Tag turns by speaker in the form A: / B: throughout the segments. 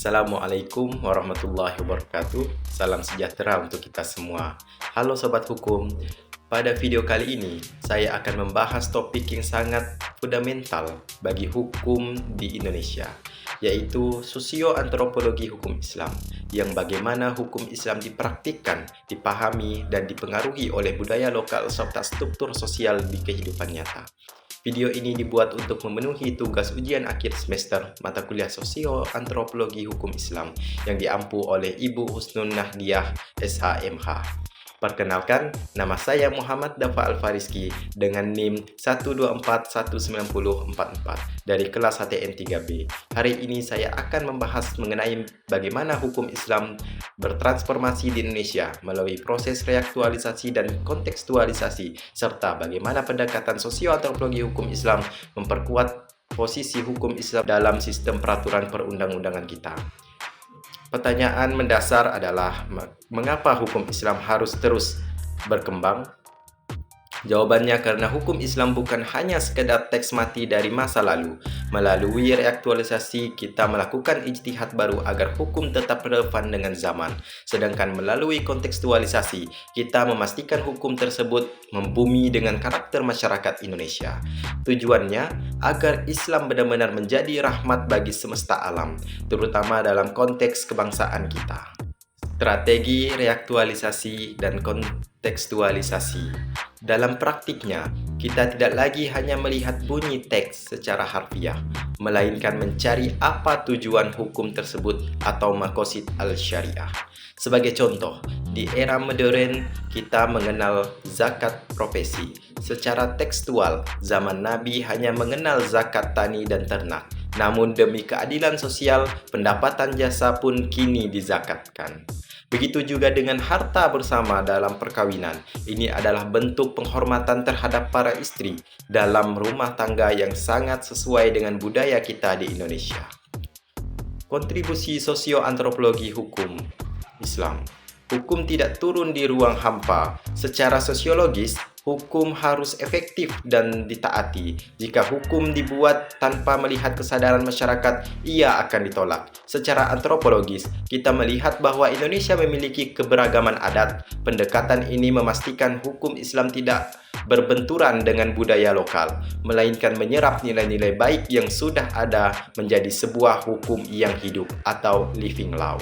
A: Assalamualaikum warahmatullahi wabarakatuh. Salam sejahtera untuk kita semua. Halo Sobat Hukum, pada video kali ini saya akan membahas topik yang sangat fundamental bagi hukum di Indonesia, yaitu sosioantropologi hukum Islam, yang bagaimana hukum Islam dipraktikkan, dipahami, dan dipengaruhi oleh budaya lokal serta struktur sosial di kehidupan nyata. Video ini dibuat untuk memenuhi tugas ujian akhir semester mata kuliah Sosioantropologi Hukum Islam yang diampu oleh Ibu Husnun Nahdiyah, SHMH. Perkenalkan, nama saya Muhammad Dafa Alfariski dengan NIM 1241944 dari kelas HTN 3B. Hari ini saya akan membahas mengenai bagaimana hukum Islam bertransformasi di Indonesia melalui proses reaktualisasi dan kontekstualisasi, serta bagaimana pendekatan sosioantropologi hukum Islam memperkuat posisi hukum Islam dalam sistem peraturan perundang-undangan kita. Pertanyaan mendasar adalah, mengapa hukum Islam harus terus berkembang? Jawabannya karena hukum Islam bukan hanya sekedar teks mati dari masa lalu. Melalui reaktualisasi, kita melakukan ijtihad baru agar hukum tetap relevan dengan zaman. Sedangkan melalui kontekstualisasi, kita memastikan hukum tersebut membumi dengan karakter masyarakat Indonesia. Tujuannya agar Islam benar-benar menjadi rahmat bagi semesta alam, terutama dalam konteks kebangsaan kita. Strategi reaktualisasi dan kontekstualisasi. Dalam praktiknya, kita tidak lagi hanya melihat bunyi teks secara harfiah, melainkan mencari apa tujuan hukum tersebut atau maqasid al-syariah. Sebagai contoh, di era modern kita mengenal zakat profesi. Secara tekstual, zaman Nabi hanya mengenal zakat tani dan ternak. Namun demi keadilan sosial, pendapatan jasa pun kini dizakatkan. Begitu juga dengan harta bersama dalam perkawinan. Ini adalah bentuk penghormatan terhadap para istri dalam rumah tangga yang sangat sesuai dengan budaya kita di Indonesia. Kontribusi sosioantropologi hukum Islam. Hukum tidak turun di ruang hampa. Secara sosiologis, hukum harus efektif dan ditaati. Jika hukum dibuat tanpa melihat kesadaran masyarakat, ia akan ditolak. Secara antropologis, kita melihat bahwa Indonesia memiliki keberagaman adat. Pendekatan ini memastikan hukum Islam tidak berbenturan dengan budaya lokal, melainkan menyerap nilai-nilai baik yang sudah ada menjadi sebuah hukum yang hidup atau living law.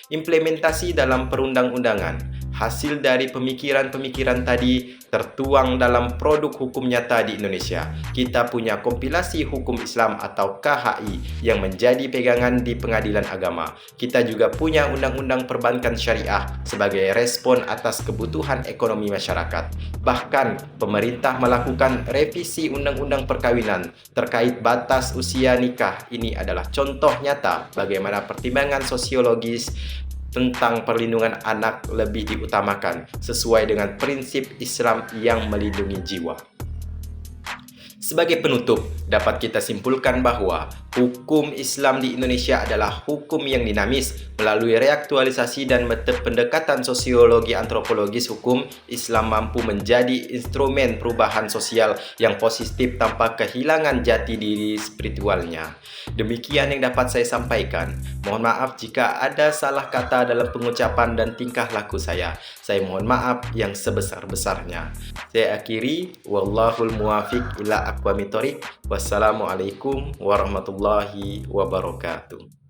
A: Implementasi dalam perundang-undangan. Hasil dari pemikiran-pemikiran tadi tertuang dalam produk hukum nyata di Indonesia. Kita punya kompilasi hukum Islam atau KHI yang menjadi pegangan di pengadilan agama. Kita juga punya undang-undang perbankan syariah sebagai respon atas kebutuhan ekonomi masyarakat. Bahkan, pemerintah melakukan revisi undang-undang perkawinan terkait batas usia nikah. Ini adalah contoh nyata bagaimana pertimbangan sosiologis tentang perlindungan anak lebih diutamakan sesuai dengan prinsip Islam yang melindungi jiwa. Sebagai penutup, dapat kita simpulkan bahwa hukum Islam di Indonesia adalah hukum yang dinamis. Melalui reaktualisasi dan pendekatan sosiologi antropologis, hukum Islam mampu menjadi instrumen perubahan sosial yang positif tanpa kehilangan jati diri spiritualnya. Demikian yang dapat saya sampaikan. Mohon maaf jika ada salah kata dalam pengucapan dan tingkah laku saya. Saya mohon maaf yang sebesar-besarnya. Saya akhiri, wallahul muwafiq ila aqwamit thoriq. Wassalamualaikum warahmatullahi wabarakatuh.